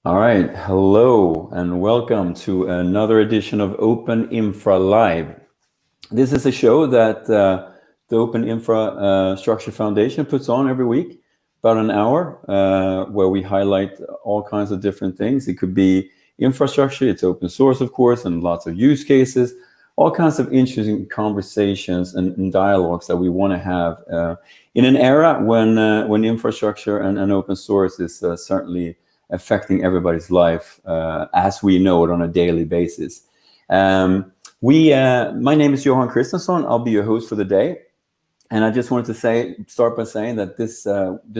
All right, hello and welcome to another edition of OpenInfra Live. This is a show that the OpenInfra Structure Foundation puts on every week, about an hour, where we highlight all kinds of different things. It could be infrastructure, it's open source, of course, and lots of use cases, all kinds of interesting conversations and dialogues that we want to have in an era when infrastructure and open source is certainly affecting everybody's life as we know it on a daily basis. My name is Johan Christenson. I'll be your host for the day. And I just wanted to start by saying that this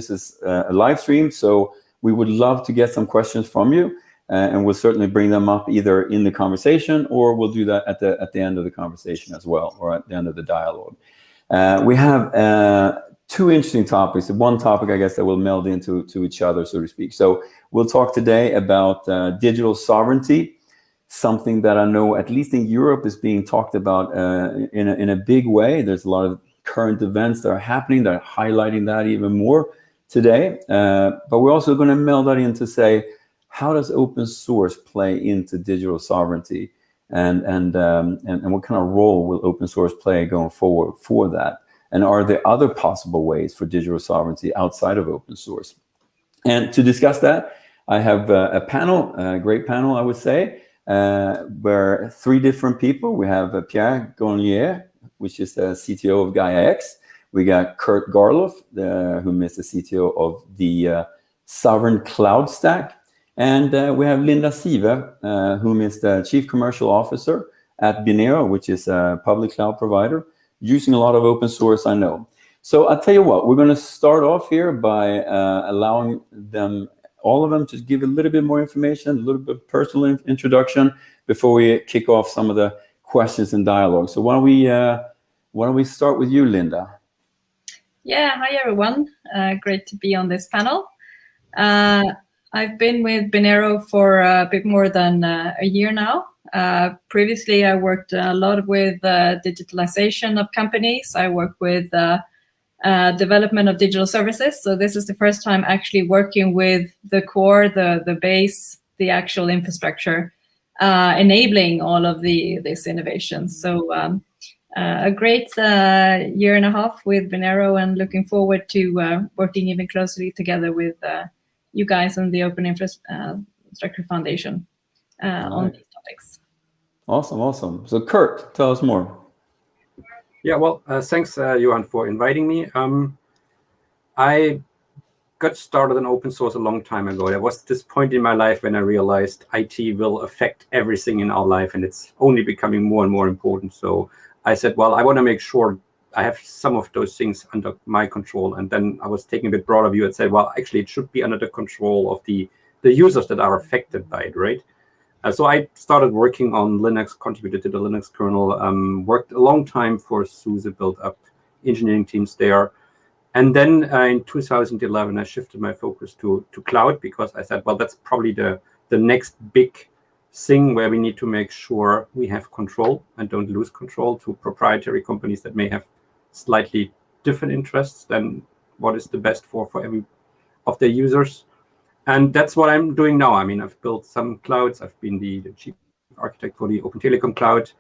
is a live stream, so we would love to get some questions from you, and we'll certainly bring them up either in the conversation or we'll do that at the end of the conversation as well, or at the end of the dialogue. We have two interesting topics. One topic, I guess, that will meld into each other, so to speak. So we'll talk today about digital sovereignty, something that I know, at least in Europe, is being talked about in a big way. There's a lot of current events that are happening that are highlighting that even more today. But we're also going to meld that in to say, how does open source play into digital sovereignty? And what kind of role will open source play going forward for that? And are there other possible ways for digital sovereignty outside of open source? And to discuss that, I have a panel, a great panel, I would say, where three different people. We have Pierre Gronlier, which is the CTO of Gaia-X. We got Kurt Garloff, who is the CTO of the Sovereign Cloud Stack. And we have Linda Siwe, whom is the Chief Commercial Officer at Binero, which is a public cloud provider, using a lot of open source, I know. So I'll tell you what, we're going to start off here by allowing all of them to give a little bit more information, a little bit of personal introduction before we kick off some of the questions and dialogue. So why don't we start with you, Linda? Yeah, hi everyone. Great to be on this panel. I've been with Binero for a bit more than a year now. Previously, I worked a lot with digitalization of companies. I worked with development of digital services. So this is the first time actually working with the core, the base, the actual infrastructure, enabling all of this innovation. So a great year and a half with Binero, and looking forward to working even closely together with you guys and the Open Infrastructure Foundation on these topics. Awesome. So Kurt, tell us more. Yeah, well, thanks, Johan, for inviting me. I got started in open source a long time ago. There was this point in my life when I realized IT will affect everything in our life, and it's only becoming more and more important. So I said, well, I want to make sure I have some of those things under my control. And then I was taking a bit broader view and said, well, actually, it should be under the control of the users that are affected by it, right? So I started working on Linux, contributed to the Linux kernel, worked a long time for SUSE, built up engineering teams there. And then in 2011, I shifted my focus to cloud, because I said, well, that's probably the next big thing where we need to make sure we have control and don't lose control to proprietary companies that may have slightly different interests than what is the best for every of their users. And that's what I'm doing now. I mean, I've built some clouds. I've been the chief architect for the Open Telecom Cloud.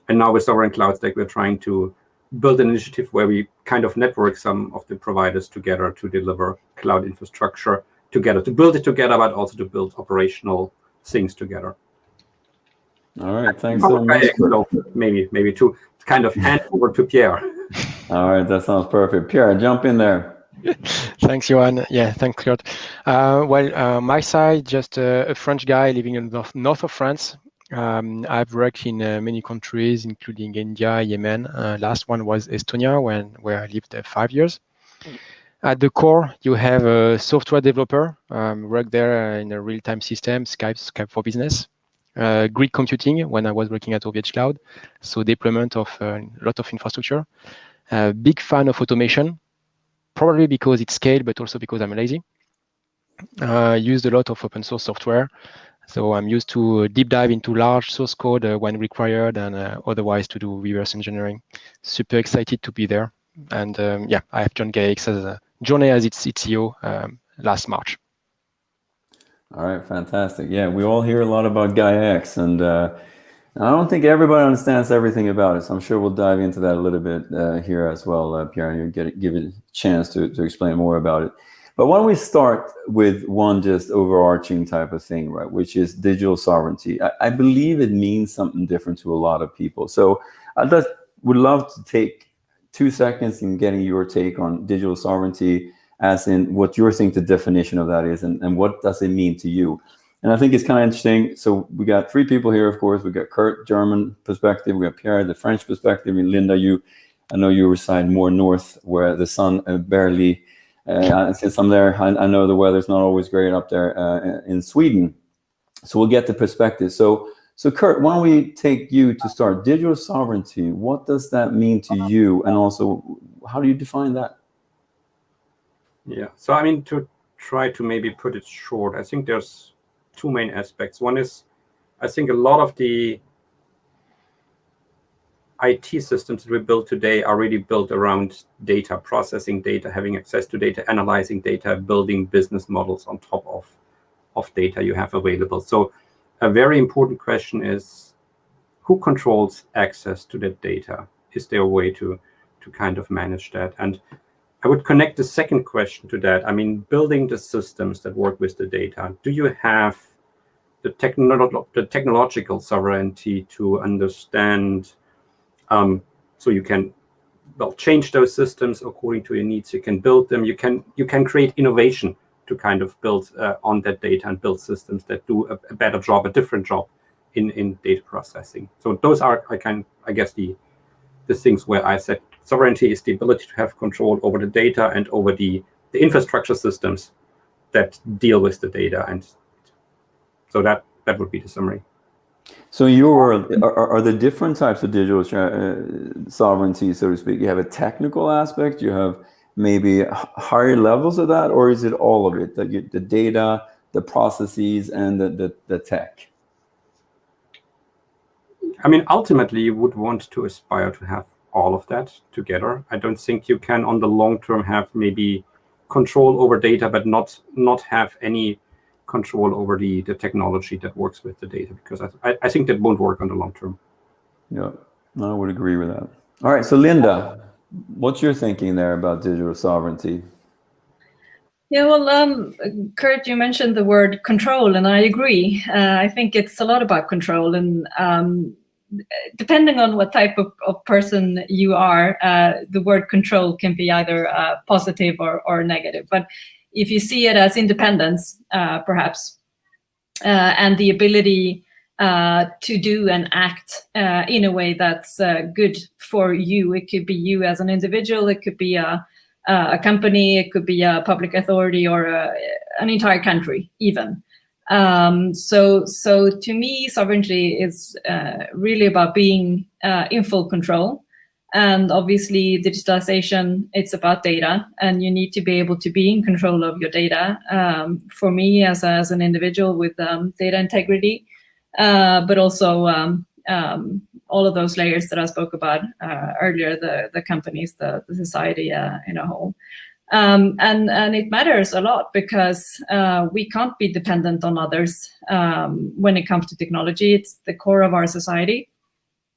And now with Sovereign Cloud Stack, we're trying to build an initiative where we kind of network some of the providers together to deliver cloud infrastructure together, to build it together, but also to build operational things together. All right, thanks so much. So maybe to kind of hand over to Pierre. All right, that sounds perfect. Pierre, jump in there. Thanks, Johan. Yeah, thanks, Kurt. My side, just a French guy living in the north of France. I've worked in many countries, including India, Yemen. Last one was Estonia, where I lived 5 years. At the core, you have a software developer, work there in a real-time system, Skype for Business. Grid computing when I was working at OVH Cloud, so deployment of a lot of infrastructure. Big fan of automation, probably because it's scale, but also because I'm lazy. Used a lot of open source software, so I'm used to deep dive into large source code when required, and otherwise to do reverse engineering. Super excited to be there, and yeah, I have joined Gaia-X as its CTO last March. All right, fantastic. Yeah, we all hear a lot about Gaia-X, and I don't think everybody understands everything about it. So I'm sure we'll dive into that a little bit here as well, Pierre. And you give it a chance to explain more about it. But why don't we start with one just overarching type of thing, right? Which is digital sovereignty. I believe it means something different to a lot of people. So I just would love to take 2 seconds in getting your take on digital sovereignty, as in what you think the definition of that is, and what does it mean to you. And I think it's kind of interesting. So we got 3 people here, of course. We got Kurt, German perspective. We got Pierre, the French perspective. And Linda, I know you reside more north where the sun barely, since I'm there, I know the weather's not always great up there in Sweden. So we'll get the perspective. So Kurt, why don't we take you to start? Digital sovereignty, what does that mean to you? And also, how do you define that? Yeah, so I mean, to try to maybe put it short, I think there's 2 main aspects. One is, I think a lot of the IT systems that we build today are really built around data, processing data, having access to data, analyzing data, building business models on top of data you have available. So a very important question is, who controls access to that data? Is there a way to kind of manage that? And I would connect the second question to that. I mean, building the systems that work with the data, do you have the technological sovereignty to understand, so you can change those systems according to your needs, you can build them, you can create innovation to kind of build on that data and build systems that do a better job, a different job in data processing. So those are, I guess, the things where I said sovereignty is the ability to have control over the data and over the infrastructure systems that deal with the data. And so that would be the summary. So in your world, are there different types of digital sovereignty, so to speak? You have a technical aspect, you have maybe higher levels of that, or is it all of it, the data, the processes, and the tech? I mean, ultimately, you would want to aspire to have all of that together. I don't think you can, on the long term, have maybe control over data, but not have any control over the technology that works with the data, because I think that won't work on the long term. Yeah, I would agree with that. All right, so Linda, what's your thinking there about digital sovereignty? Yeah, well, Kurt, you mentioned the word control, and I agree. I think it's a lot about control, and depending on what type of person you are, the word control can be either positive or negative. But if you see it as independence, perhaps, and the ability to do and act in a way that's good for you, it could be you as an individual, it could be a company, it could be a public authority, or an entire country even. So to me, sovereignty is really about being in full control. And obviously digitalization, it's about data, and you need to be able to be in control of your data. For me as an individual with data integrity, but also all of those layers that I spoke about earlier, the companies, the society in a whole. And it matters a lot, because we can't be dependent on others when it comes to technology. It's the core of our society.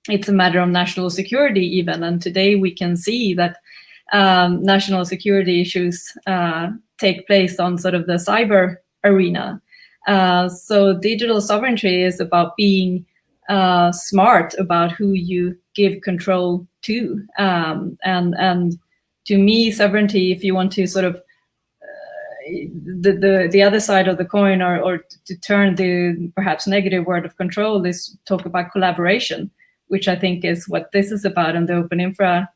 It's a matter of national security even. And today we can see that national security issues take place on sort of the cyber arena. So digital sovereignty is about being smart about who you give control to. And to me, sovereignty, if you want to sort of the other side of the coin, or to turn the perhaps negative word of control, is talk about collaboration, which I think is what this is about in the OpenInfra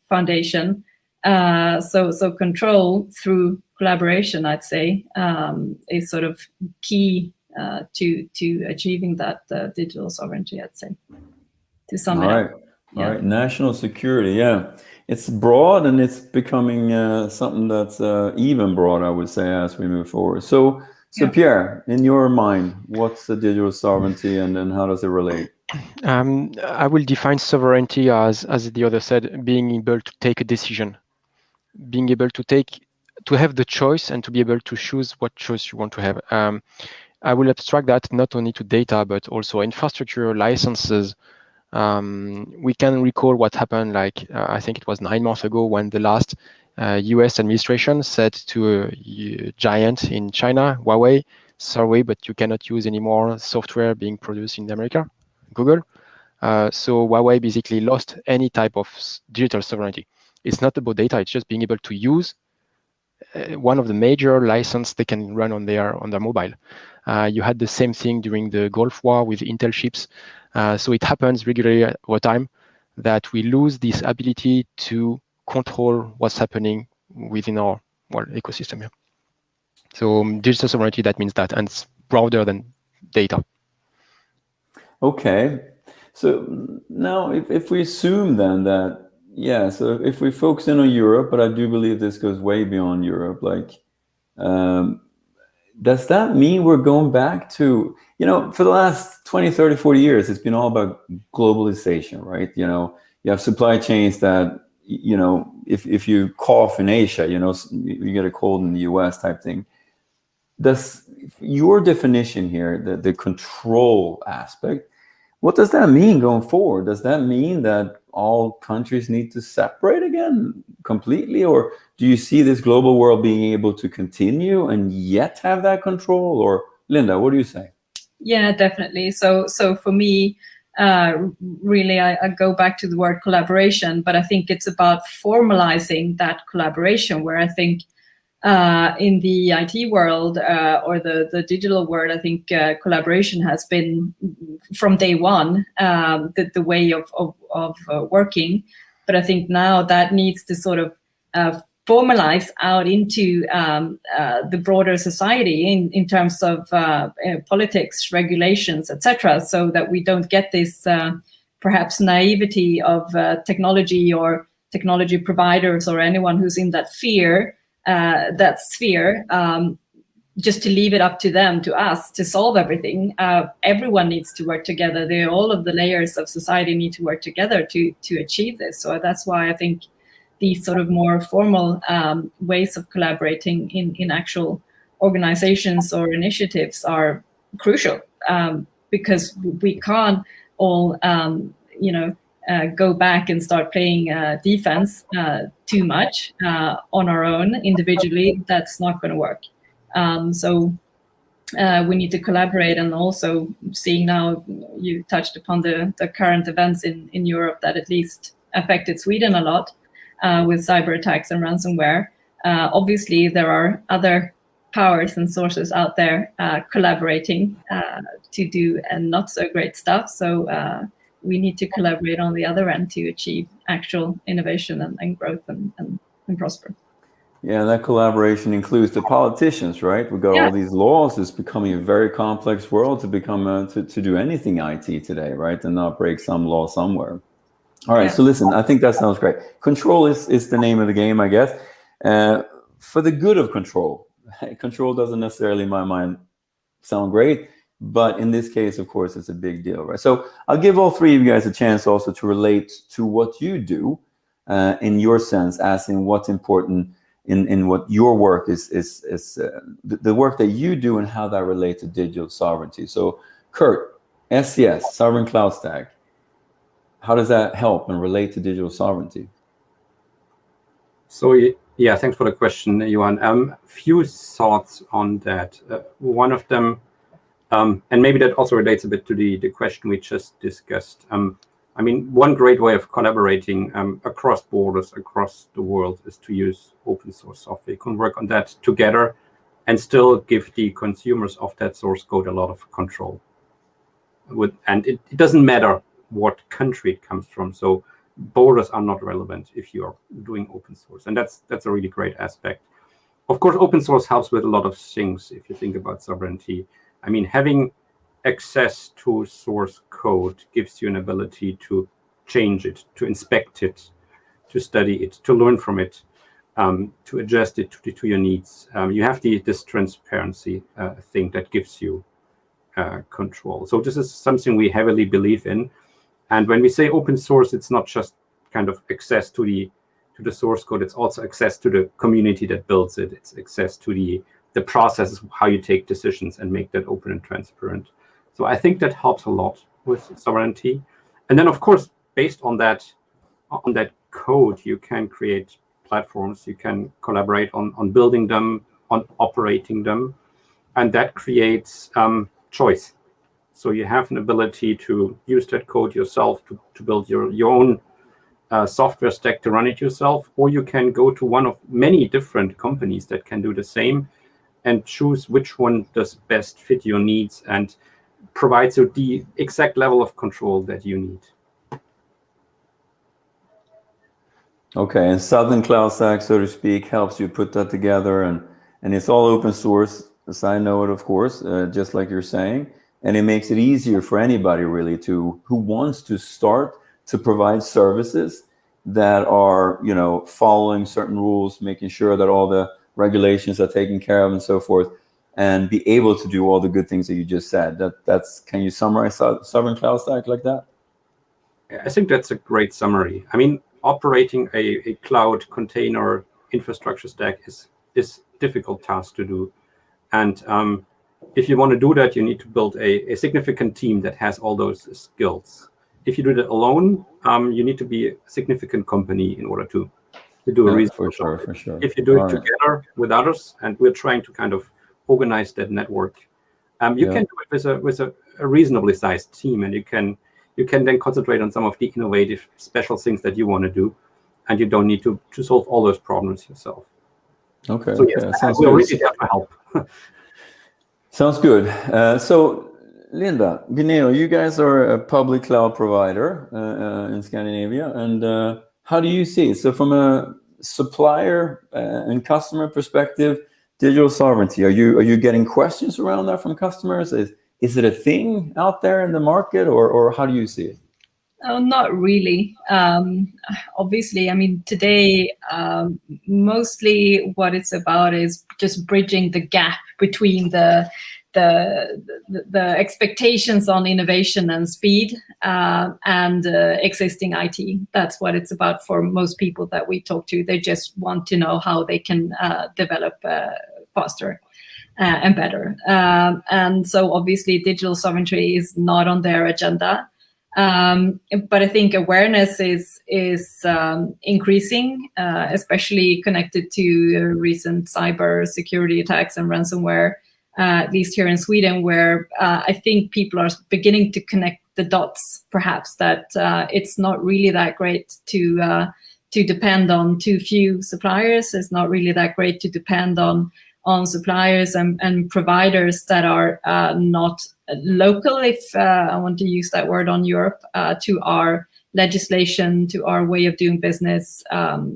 Foundation. So control through collaboration, I'd say, is sort of key to achieving that digital sovereignty, I'd say, to sum it up. All right, national security, yeah. It's broad, and it's becoming something that's even broad, I would say, as we move forward. So yeah. Pierre, in your mind, what's the digital sovereignty, and then how does it relate? I will define sovereignty as the other said, being able to take a decision, being able to take to have the choice and to be able to choose what choice you want to have. I will abstract that not only to data, but also infrastructure, licenses. We can recall what happened, like I think it was 9 months ago when the last US administration said to a giant in China, Huawei, sorry, but you cannot use any more software being produced in America, Google. So Huawei basically lost any type of digital sovereignty. It's not about data, it's just being able to use one of the major license they can run on their mobile. You had the same thing during the Gulf War with Intel chips. So it happens regularly over time that we lose this ability to control what's happening within our ecosystem here. So digital sovereignty, that means that, and it's broader than data. Okay. So now if we assume then that, yeah, so if we focus in on Europe, but I do believe this goes way beyond Europe, like, does that mean we're going back to, for the last 20, 30, 40 years, it's been all about globalization, right? You have supply chains that, if you cough in Asia, you get a cold in the US type thing. Does your definition here, the control aspect, what does that mean going forward? Does that mean that all countries need to separate again completely? Or do you see this global world being able to continue and yet have that control? Or Linda, what do you say? Yeah, definitely. So for me, really, I go back to the word collaboration, but I think it's about formalizing that collaboration, where I think in the IT world or the digital world, I think collaboration has been from day one the way of working. But I think now that needs to sort of formalize out into the broader society in terms of politics, regulations, etc., so that we don't get this perhaps naivety of technology or technology providers or anyone who's in that sphere, just to leave it up to them, to us, to solve everything. Everyone needs to work together. All of the layers of society need to work together to achieve this. So that's why I think these sort of more formal ways of collaborating in actual organizations or initiatives are crucial, because we can't all, go back and start playing defense too much on our own individually. That's not going to work. So we need to collaborate, and also seeing now, you touched upon the current events in Europe that at least affected Sweden a lot with cyber attacks and ransomware. Obviously, there are other powers and sources out there collaborating to do not so great stuff. So we need to collaborate on the other end to achieve actual innovation and growth and prosper. Yeah, that collaboration includes the politicians, right? We got all these laws. It's becoming a very complex world to become to do anything IT today, right? And not break some law somewhere. All right, so listen, I think that sounds great. Control is the name of the game, I guess. For the good of control. Control doesn't necessarily, in my mind, sound great. But in this case, of course, it's a big deal, right? So I'll give all three of you guys a chance also to relate to what you do in your sense, as in what's important in what your work is the work that you do and how that relates to digital sovereignty. So Kurt, SCS, Sovereign Cloud Stack, how does that help and relate to digital sovereignty? So yeah, thanks for the question, Johan. Few thoughts on that. One of them, and maybe that also relates a bit to the question we just discussed. I mean, one great way of collaborating across borders, across the world, is to use open source software. You can work on that together and still give the consumers of that source code a lot of control. And it doesn't matter what country it comes from. So borders are not relevant if you are doing open source. And that's a really great aspect. Of course, open source helps with a lot of things if you think about sovereignty. I mean, having access to source code gives you an ability to change it, to inspect it, to study it, to learn from it, to adjust it to your needs. You have this transparency thing that gives you control. So this is something we heavily believe in. And when we say open source, it's not just kind of access to the source code. It's also access to the community that builds it. It's access to the processes, how you take decisions and make that open and transparent. So I think that helps a lot with sovereignty. And then, of course, based on that code, you can create platforms. You can collaborate on building them, on operating them, and that creates choice. So you have an ability to use that code yourself to build your own software stack to run it yourself, or you can go to one of many different companies that can do the same and choose which one does best fit your needs and provides you the exact level of control that you need. Okay, and Southern Cloud Stack, so to speak, helps you put that together, and it's all open source, as I know it, of course, just like you're saying, and it makes it easier for anybody really who wants to start to provide services that are, you know, following certain rules, making sure that all the regulations are taken care of and so forth, and be able to do all the good things that you just said. That's can you summarize Sovereign Cloud Stack like that? I think that's a great summary. I mean, operating a cloud container infrastructure stack is difficult task to do. And if you want to do that, you need to build a significant team that has all those skills. If you do that alone, you need to be a significant company in order to do a reasonable job. For sure. If you do it together with others, and we're trying to kind of organize that network, you can do it with a reasonably sized team, and you can then concentrate on some of the innovative, special things that you want to do, and you don't need to solve all those problems yourself. Okay. So yes, we're really there to help. Sounds good. So, Linda, Binero, you guys are a public cloud provider in Scandinavia, and how do you see it? So, from a supplier and customer perspective, digital sovereignty, are you getting questions around that from customers? Is it a thing out there in the market, or how do you see it? Oh, not really. Obviously, I mean, today, mostly what it's about is just bridging the gap between the expectations on innovation and speed and existing IT. That's what it's about for most people that we talk to. They just want to know how they can develop faster and better. And so obviously digital sovereignty is not on their agenda. But I think awareness is increasing, especially connected to recent cyber security attacks and ransomware, at least here in Sweden, where I think people are beginning to connect the dots, perhaps, that it's not really that great to depend on too few suppliers. It's not really that great to depend on suppliers and providers that are not local, if I want to use that word, on Europe, to our legislation, to our way of doing business,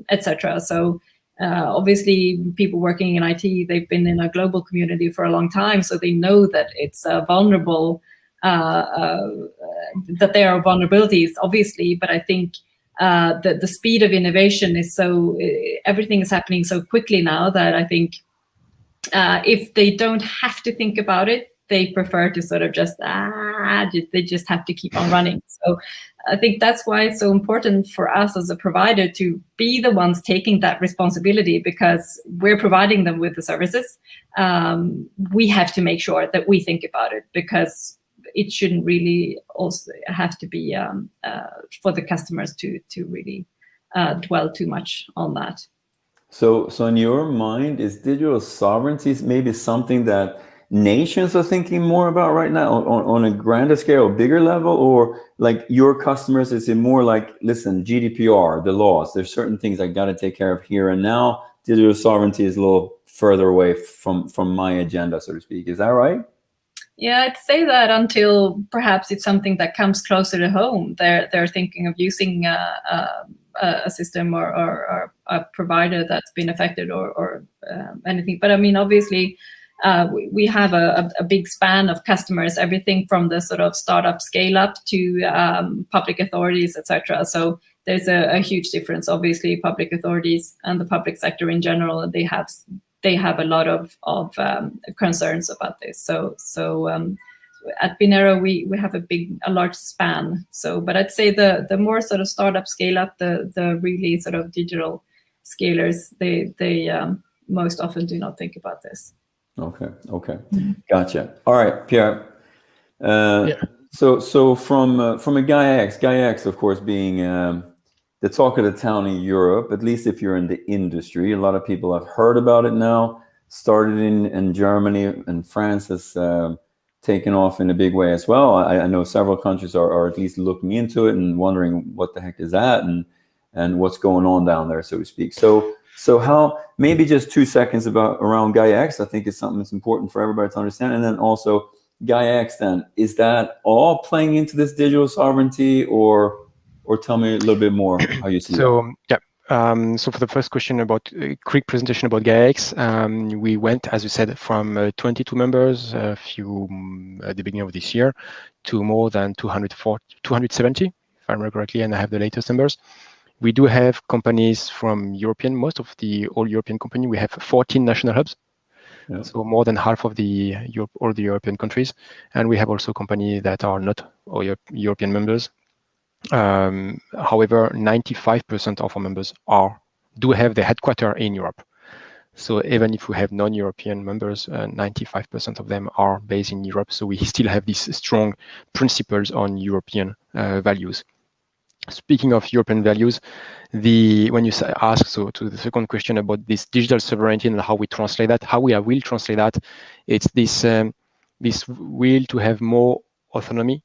etc. So obviously people working in IT, they've been in a global community for a long time, so they know that it's vulnerable, that there are vulnerabilities, obviously, but I think the speed of innovation is everything is happening so quickly now that I think if they don't have to think about it, they prefer to sort of they just have to keep on running. So I think that's why it's so important for us as a provider to be the ones taking that responsibility, because we're providing them with the services. We have to make sure that we think about it, because it shouldn't really also have to be for the customers to really dwell too much on that. So in your mind, is digital sovereignty maybe something that nations are thinking more about right now on a grander scale, bigger level, or like your customers, is it more like, listen, GDPR, the laws, there's certain things I got to take care of here and now, digital sovereignty is a little further away from my agenda, so to speak. Is that right? Yeah, I'd say that until perhaps it's something that comes closer to home. They're thinking of using a system or a provider that's been affected or anything. But I mean, obviously, we have a big span of customers, everything from the sort of startup scale up to public authorities, etc. So there's a huge difference. Obviously, public authorities and the public sector in general, they have a lot of concerns about this. So at Binero, we have a large span. So, but I'd say the more sort of startup scale up, the really sort of digital scalers, they most often do not think about this. Okay. Gotcha. All right, Pierre. So from a Gaia-X, of course, being the talk of the town in Europe, at least if you're in the industry, a lot of people have heard about it now. Started in Germany, and France has taken off in a big way as well. I know several countries are at least looking into it and wondering what the heck is that and what's going on down there, so to speak. So how, maybe just 2 seconds around Gaia-X, I think is something that's important for everybody to understand. And then also Gaia-X then, is that all playing into this digital sovereignty, or tell me a little bit more how you see that? Yeah. So for the first question about a quick presentation about Gaia-X, we went, as you said, from 22 members at the beginning of this year to more than 270, if I remember correctly, and I have the latest numbers. We do have companies from most of the all European company. We have 14 national hubs, so more than half of all the European countries, and we have also companies that are not all European members. However, 95% of our members do have their headquarters in Europe. So even if we have non-European members, 95% of them are based in Europe. So we still have these strong principles on European values. Speaking of European values, when you ask to the second question about this digital sovereignty and how we translate that, how we will translate that, it's this will to have more autonomy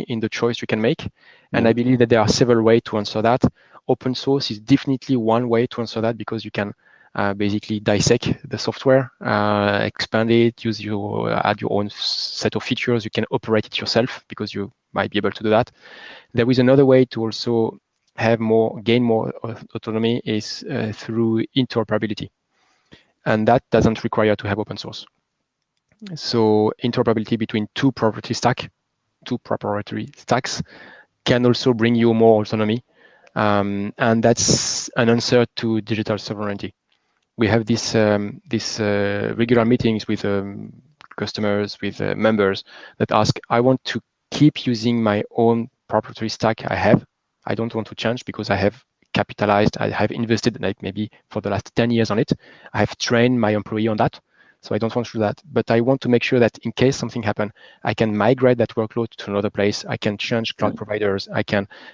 in the choice you can make. And I believe that there are several ways to answer that. Open source is definitely one way to answer that, because you can basically dissect the software, expand it, add your own set of features. You can operate it yourself, because you might be able to do that. There is another way to also gain more autonomy is through interoperability, and that doesn't require to have open source. So interoperability between two proprietary stacks can also bring you more autonomy, and that's an answer to digital sovereignty. We have this regular meetings with customers, with members that ask, I want to keep using my own proprietary stack I don't want to change, because I have capitalized, I have invested like maybe for the last 10 years on it. I have trained my employee on that. So I don't want to do that, but I want to make sure that in case something happens, I can migrate that workload to another place. I can change cloud providers.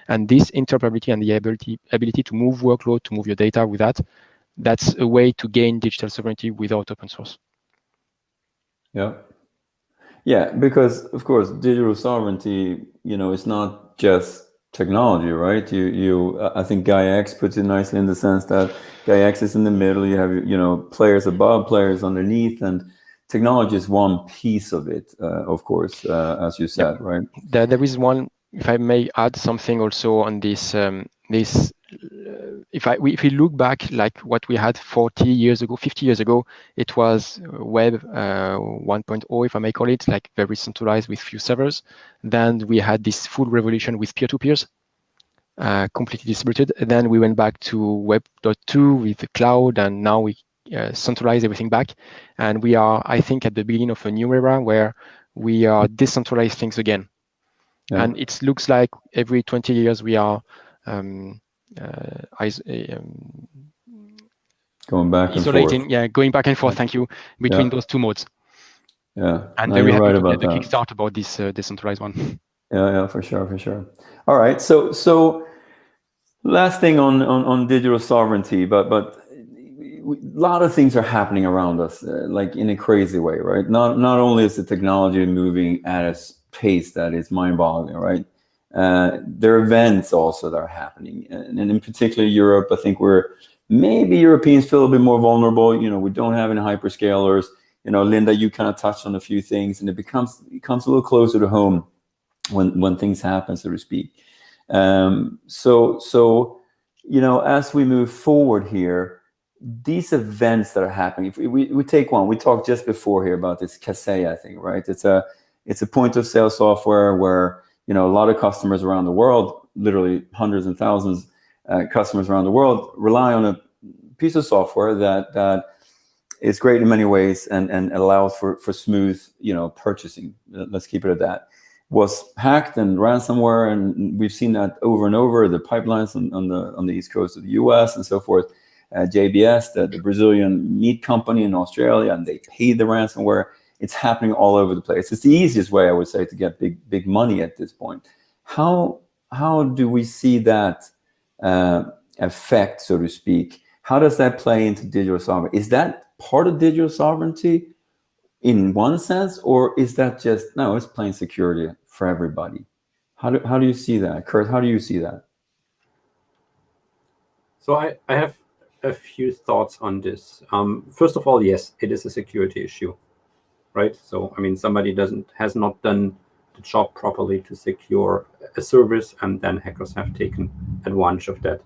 And this interoperability and the ability to move workload, to move your data with that's a way to gain digital sovereignty without open source. Yeah, because of course, digital sovereignty, it's not just technology, right? I think Gaia-X puts it nicely in the sense that Gaia-X is in the middle. You have players above, players underneath, and technology is one piece of it, of course, as you said, right? There is one, if I may add something also on this. If we look back, like what we had 40 years ago, 50 years ago, it was Web 1.0, if I may call it, like very centralized with few servers. Then we had this full revolution with peer-to-peers, completely distributed. And then we went back to Web 2.2 with the cloud, and now we centralize everything back. And we are, I think, at the beginning of a new era where we are decentralize things again. And it looks like every 20 years we are going back isolating, and forth. Going back and forth. Thank you, between those two modes. And very happy to get the kickstart about this decentralized one. Yeah, for sure. All right, so last thing on digital sovereignty, but a lot of things are happening around us, like in a crazy way, right? Not only is the technology moving at a pace that is mind-boggling, right? There are events also that are happening, and in particular Europe. I think Europeans feel a bit more vulnerable. We don't have any hyperscalers. Linda, you kind of touched on a few things, and it becomes a little closer to home when things happen, so to speak. So as we move forward here, these events that are happening, if we take one, we talked just before here about this Kaseya thing, right? It's a point of sale software where a lot of customers around the world, literally hundreds and thousands customers around the world, rely on a piece of software that is great in many ways and allows for smooth purchasing. Let's keep it at that. Was hacked and ransomware, and we've seen that over and over. The pipelines on the east coast of the U.S. and so forth. JBS, the Brazilian meat company in Australia, and they paid the ransomware. It's happening all over the place. It's the easiest way, I would say, to get big money at this point. How do we see that effect, so to speak? How does that play into digital sovereignty? Is that part of digital sovereignty in one sense, or is that just, no, it's plain security for everybody? How do you see that? Kurt, how do you see that? So I have a few thoughts on this. First of all, yes, it is a security issue, right? So, I mean, somebody has not done the job properly to secure a service, and then hackers have taken advantage of that.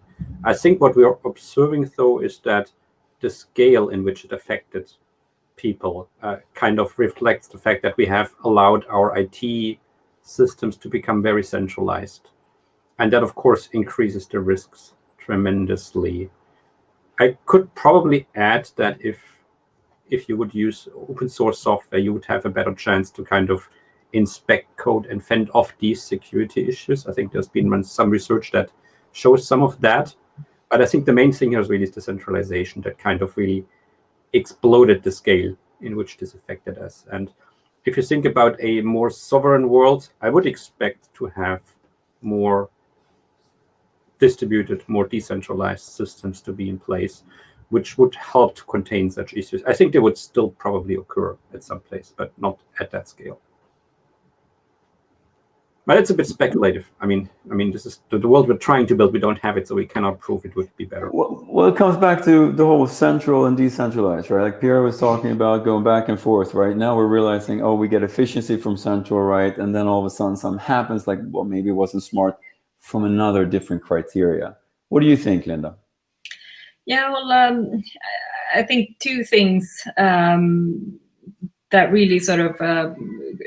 I think what we are observing, though, is that the scale in which it affected people kind of reflects the fact that we have allowed our IT systems to become very centralized. And that, of course, increases the risks tremendously. I could probably add that if you would use open source software, you would have a better chance to kind of inspect code and fend off these security issues. I think there's been some research that shows some of that. But I think the main thing here is really decentralization that kind of really exploded the scale in which this affected us. And if you think about a more sovereign world, I would expect to have more distributed, more decentralized systems to be in place, which would help to contain such issues. I think they would still probably occur at some place, but not at that scale. But it's a bit speculative. I mean, this is the world we're trying to build. We don't have it, so we cannot prove it would be better. Well, it comes back to the whole central and decentralized, right? Like Pierre was talking about going back and forth, right? Now we're realizing, oh, we get efficiency from central, right? And then all of a sudden something happens, like, well, maybe it wasn't smart from another different criteria. What do you think, Linda? Yeah, well, I think two things that really sort of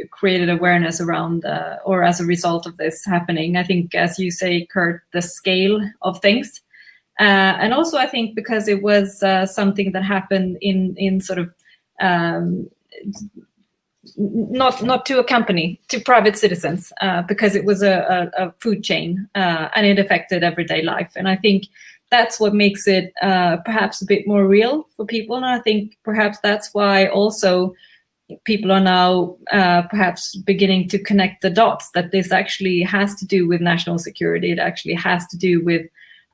created awareness around, or as a result of this happening. I think, as you say, Kurt, the scale of things. And also, I think because it was something that happened in sort of, not to a company, to private citizens, because it was a food chain, and it affected everyday life. And I think that's what makes it perhaps a bit more real for people. And I think perhaps that's why also people are now perhaps beginning to connect the dots, that this actually has to do with national security. It actually has to do with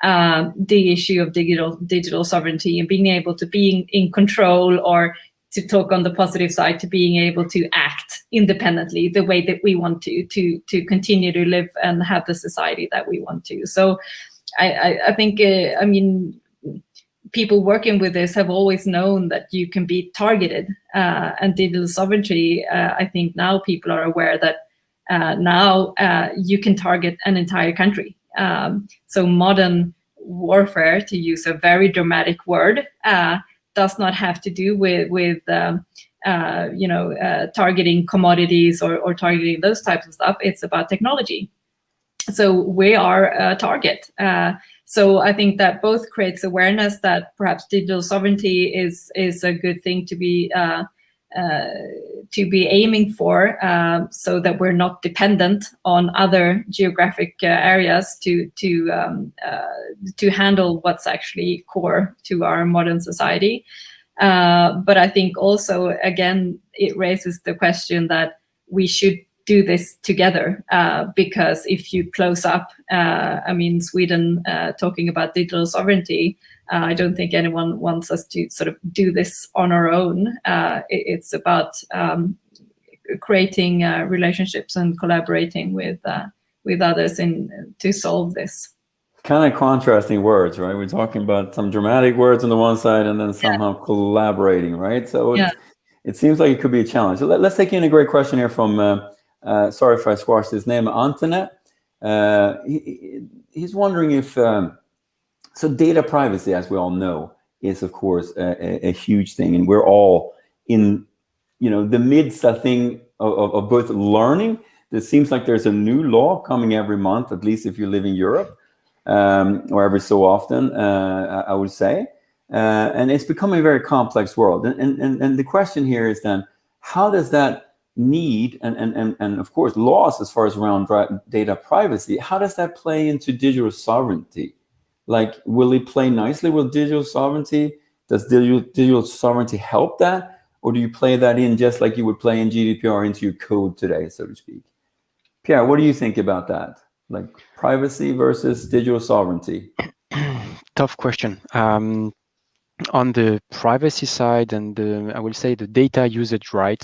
the issue of digital sovereignty and being able to be in control, or to talk on the positive side, to being able to act independently the way that we want to continue to live and have the society that we want to. So I think, I mean, people working with this have always known that you can be targeted, and digital sovereignty, I think now people are aware that now you can target an entire country. So modern warfare, to use a very dramatic word, does not have to do with targeting commodities or targeting those types of stuff. It's about technology. So we are a target. So I think that both creates awareness that perhaps digital sovereignty is a good thing to be aiming for, so that we're not dependent on other geographic areas to handle what's actually core to our modern society. But I think also, again, it raises the question that we should do this together, because if you close up, I mean, Sweden talking about digital sovereignty, I don't think anyone wants us to sort of do this on our own. It's about creating relationships and collaborating with others to solve this. Kind of contrasting words, right? We're talking about some dramatic words on the one side, and then somehow collaborating, right? So it seems like it could be a challenge. So let's take in a great question here from. Sorry if I squashed his name, Antoinette. He's wondering if, so data privacy, as we all know, is of course a huge thing, and we're all in, the midst, I think, of both learning. It seems like there's a new law coming every month, at least if you live in Europe, or every so often, I would say, and it's becoming a very complex world. And the question here is then, how does that need and of course laws as far as around data privacy, how does that play into digital sovereignty? Like, will it play nicely with digital sovereignty? Does digital sovereignty help that? Or do you play that in just like you would play in GDPR into your code today, so to speak? Pierre, what do you think about that? Like privacy versus digital sovereignty? Tough question. On the privacy side and I will say the data usage right,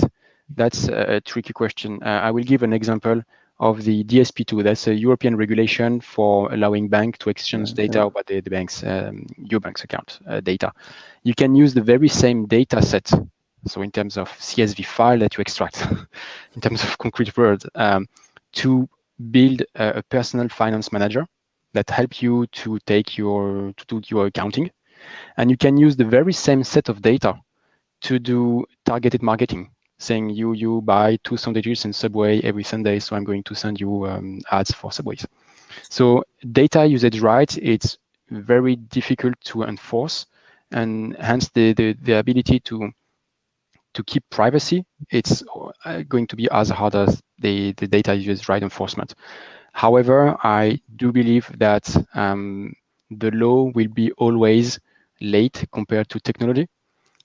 that's a tricky question. I will give an example of the DSP2. That's a European regulation for allowing banks to exchange data about the bank's, your bank's account data. You can use the very same data set, so in terms of CSV file that you extract, in terms of concrete words, to build a personal finance manager that help you to do your accounting. And you can use the very same set of data to do targeted marketing, saying you buy 2 sandwiches in Subway every Sunday, so I'm going to send you ads for Subways. So data usage rights, it's very difficult to enforce, and hence the ability to keep privacy, it's going to be as hard as the data usage right enforcement. However, I do believe that the law will be always late compared to technology.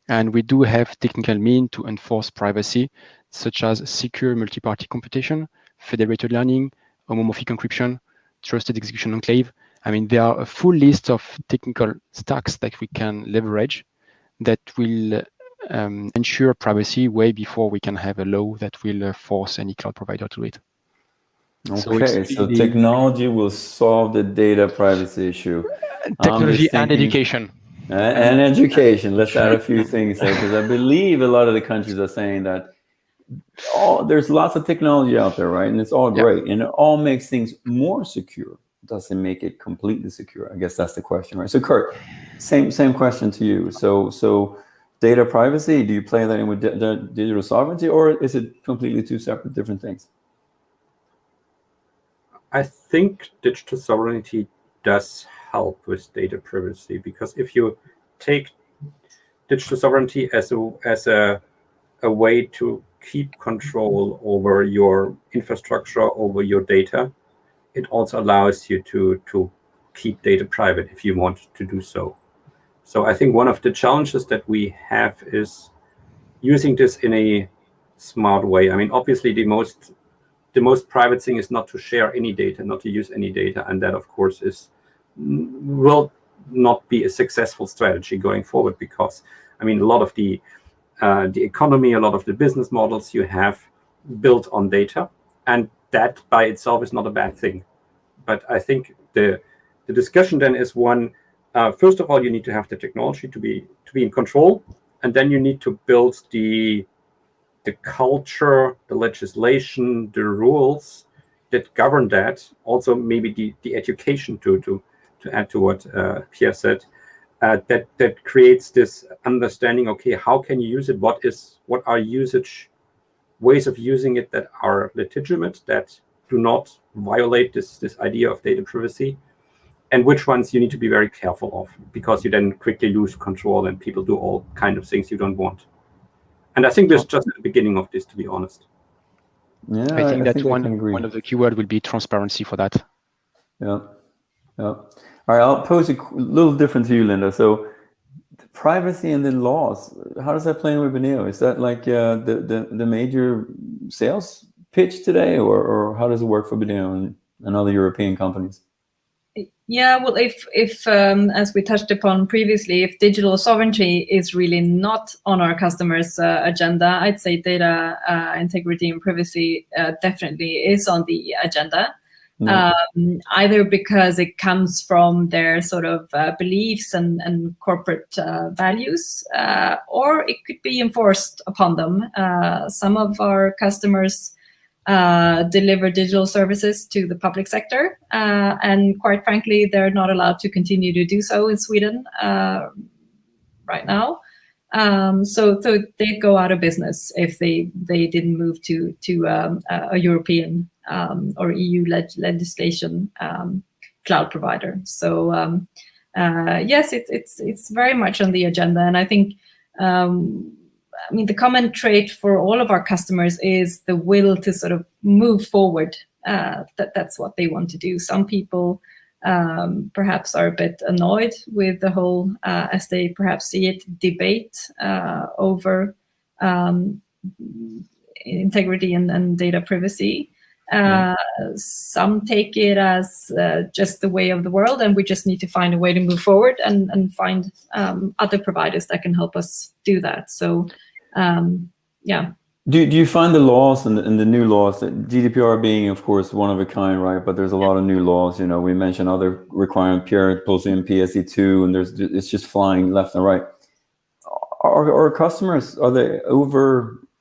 And we do have technical means to enforce privacy, such as secure multi-party computation, federated learning, homomorphic encryption, trusted execution enclave. I mean, there are a full list of technical stacks that we can leverage that will ensure privacy way before we can have a law that will force any cloud provider to do it. Okay, so technology will solve the data privacy issue. Technology and education. And education. Let's add a few things there, because I believe a lot of the countries are saying that there's lots of technology out there, right? And it's all great, and it all makes things more secure. Doesn't make it completely secure. I guess that's the question, right? So Kurt, same question to you. So data privacy, do you play that in with digital sovereignty, or is it completely two separate different things? I think digital sovereignty does help with data privacy, because if you take digital sovereignty as a way to keep control over your infrastructure, over your data, it also allows you to keep data private if you want to do so. So I think one of the challenges that we have is using this in a smart way. I mean, obviously the most private thing is not to share any data, not to use any data, and that of course will not be a successful strategy going forward, because I mean, a lot of the economy, a lot of the business models you have built on data, and that by itself is not a bad thing. But I think the discussion then is one, first of all, you need to have the technology to be in control, and then you need to build the culture, the legislation, the rules that govern that. Also, maybe the education to add to what Pierre said, that creates this understanding. Okay, how can you use it? What are ways of using it that are legitimate, that do not violate this idea of data privacy, and which ones you need to be very careful of, because you then quickly lose control and people do all kind of things you don't want. And I think this is just the beginning of this, to be honest. Yeah, I think that one of the keywords will be transparency for that. Yeah. All right, I'll pose a little different to you, Linda. So privacy and the laws, how does that play in with Binero? Is that like the major sales pitch today, or how does it work for Binero and other European companies? Yeah, well, if as we touched upon previously, if digital sovereignty is really not on our customers' agenda, I'd say data integrity and privacy definitely is on the agenda. Either because it comes from their sort of beliefs and corporate values, or it could be enforced upon them. Some of our customers deliver digital services to the public sector, and quite frankly, they're not allowed to continue to do so in Sweden right now. So they'd go out of business if they didn't move to a European or EU legislation cloud provider. So yes, it's very much on the agenda, and I think I mean the common trait for all of our customers is the will to sort of move forward. That's what they want to do. Some people perhaps are a bit annoyed with the whole, as they perhaps see it, debate over integrity and data privacy. Some take it as just the way of the world, and we just need to find a way to move forward and find other providers that can help us do that. So, yeah. Do you find the laws and the new laws, that GDPR being, of course, one of a kind, right? But there's a lot of new laws. You know, we mentioned other requirements. Pierre pulls in PSD2, and it's just flying left and right. Are customers, are they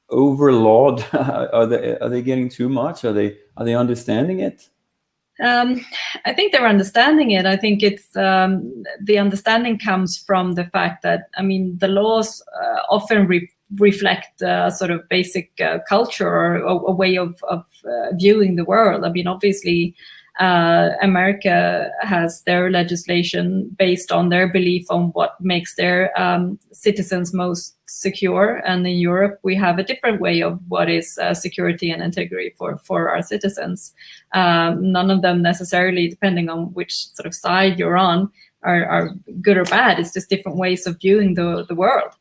overlawed? Are they getting too much? Are they understanding it? I think they're understanding it. I think it's the understanding comes from the fact that, I mean, the laws often reflect sort of basic culture or a way of viewing the world. I mean, obviously, America has their legislation based on their belief on what makes their citizens most secure, and in Europe we have a different way of what is security and integrity for our citizens. None of them necessarily, depending on which sort of side you're on, are good or bad. It's just different ways of viewing the world.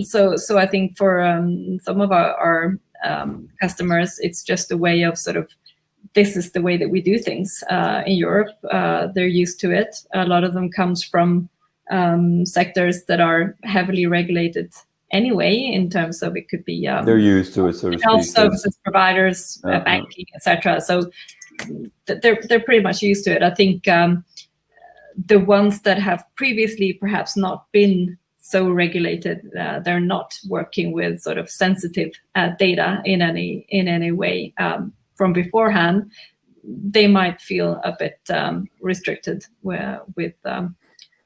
So I think for some of our customers, it's just a way of sort of, this is the way that we do things in Europe. They're used to it. A lot of them comes from sectors that are heavily regulated anyway, in terms of, it could be they're used to it, so to speak. Health services providers, banking, etc. So they're pretty much used to it. I think the ones that have previously perhaps not been so regulated, they're not working with sort of sensitive data in any way from beforehand. They might feel a bit restricted with.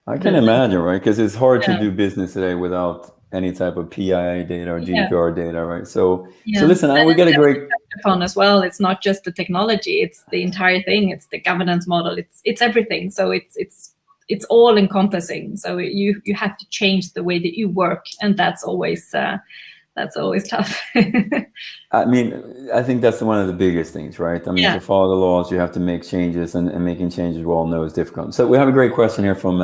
I can imagine, right? Because it's hard to do business today without any type of PII data or GDPR data, right? So listen, we get a great upon as well. It's not just the technology; it's the entire thing. It's the governance model. It's everything. So it's all encompassing. So you have to change the way that you work, and that's always tough. I mean, I think that's one of the biggest things, right? I mean, to follow the laws, you have to make changes, and making changes, we all know, is difficult. So we have a great question here from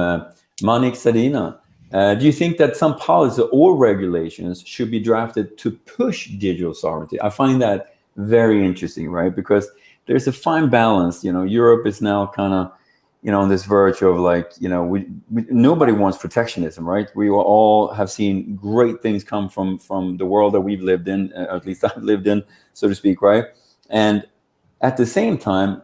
Manik Sadina. Do you think that some policy or regulations should be drafted to push digital sovereignty? I find that very interesting, right? Because there's a fine balance. You know, Europe is now kind of, you know, on this verge of, like, you know, nobody wants protectionism, right? We all have seen great things come from the world that we've lived in, at least I've lived in, so to speak, right? And at the same time,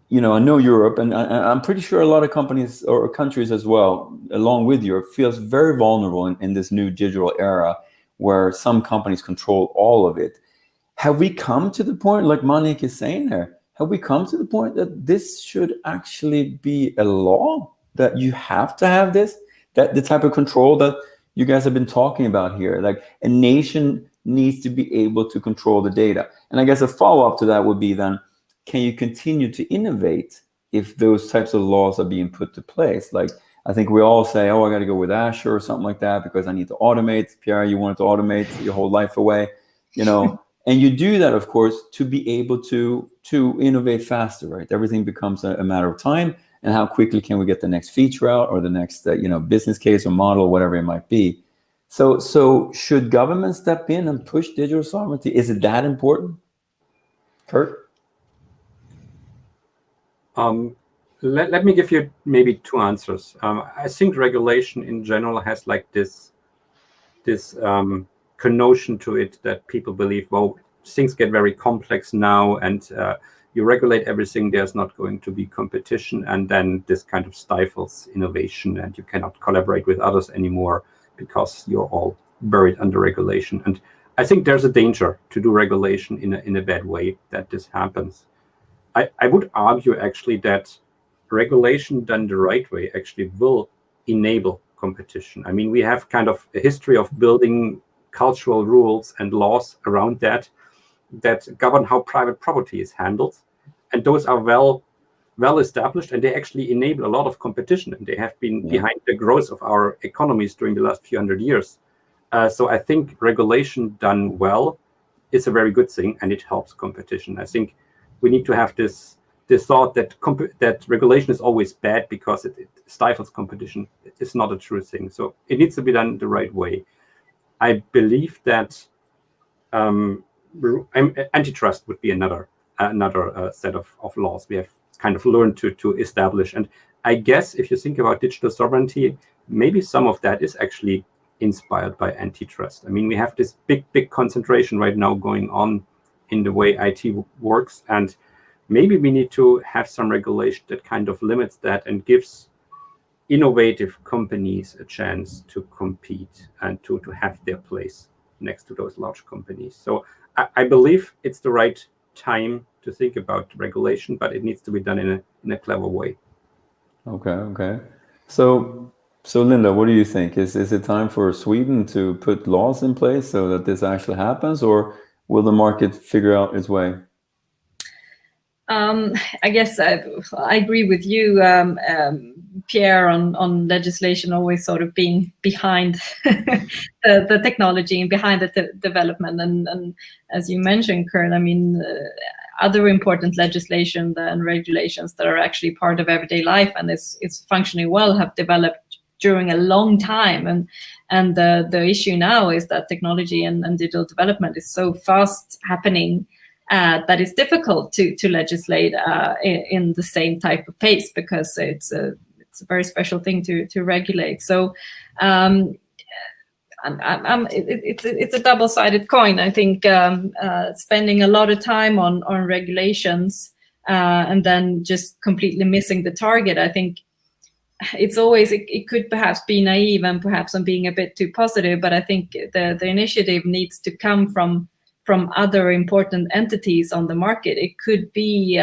you know, I know Europe, and I'm pretty sure a lot of companies or countries as well, along with Europe, feels very vulnerable in this new digital era where some companies control all of it. Have we come to the point, like Manik is saying there, have we come to the point that this should actually be a law, that you have to have this, that the type of control that you guys have been talking about here, like a nation needs to be able to control the data? And I guess a follow-up to that would be then, can you continue to innovate if those types of laws are being put to place? Like, I think we all say, oh, I got to go with Azure or something like that because I need to automate. Pierre, you wanted to automate your whole life away, you know. And you do that, of course, to be able to innovate faster, right? Everything becomes a matter of time, and how quickly can we get the next feature out, or the next business case or model, or whatever it might be. So should government step in and push digital sovereignty? Is it that important? Kurt? Let me give you maybe two answers. I think regulation in general has like this connotation to it that people believe, well, things get very complex now, and you regulate everything, there's not going to be competition, and then this kind of stifles innovation, and you cannot collaborate with others anymore because you're all buried under regulation. And I think there's a danger to do regulation in a bad way, that this happens. I would argue actually that regulation done the right way actually will enable competition. I mean, we have kind of a history of building cultural rules and laws around that govern how private property is handled, and those are well established, and they actually enable a lot of competition, and they have been behind the growth of our economies during the last few hundred years. So I think regulation done well is a very good thing, and it helps competition. I think we need to have this the thought that that regulation is always bad because it stifles competition is not a true thing. So it needs to be done the right way. I believe that antitrust would be another set of laws we have kind of learned to establish. And I guess if you think about digital sovereignty, maybe some of that is actually inspired by antitrust. I mean, we have this big concentration right now going on in the way IT works, and maybe we need to have some regulation that kind of limits that and gives innovative companies a chance to compete and to have their place next to those large companies. So I believe it's the right time to think about regulation, but it needs to be done in a clever way. Okay. So Linda, what do you think? Is it time for Sweden to put laws in place so that this actually happens, or will the market figure out its way? I guess I agree with you, Pierre, on legislation always sort of being behind the technology and behind the development. And as you mentioned, Kurt, I mean, other important legislation and regulations that are actually part of everyday life and is functioning well have developed during a long time. And the issue now is that technology and digital development is so fast happening that it's difficult to legislate in the same type of pace, because it's a very special thing to regulate. So it's a double-sided coin. I think spending a lot of time on regulations and then just completely missing the target, I think it's always, it could perhaps be naive and perhaps I'm being a bit too positive, but I think the initiative needs to come from other important entities on the market. It could be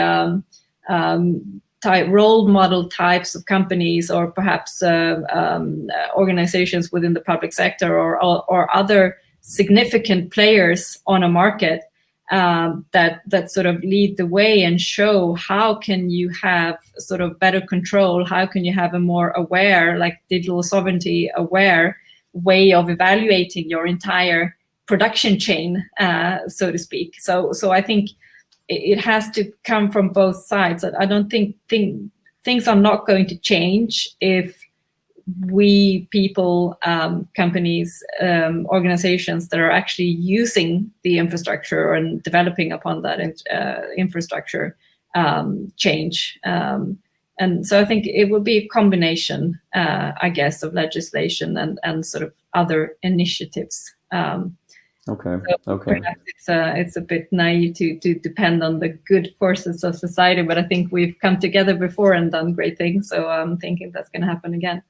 role model types of companies, or perhaps organizations within the public sector, or other significant players on a market that sort of lead the way and show how can you have sort of better control, how can you have a more aware, like digital sovereignty aware way of evaluating your entire production chain, so to speak. So I think it has to come from both sides. I don't think things are not going to change if we people, companies, organizations that are actually using the infrastructure and developing upon that infrastructure change. And so I think it will be a combination, I guess, of legislation and sort of other initiatives. Okay. Perhaps it's a bit naive to depend on the good forces of society, but I think we've come together before and done great things. So I'm thinking that's going to happen again.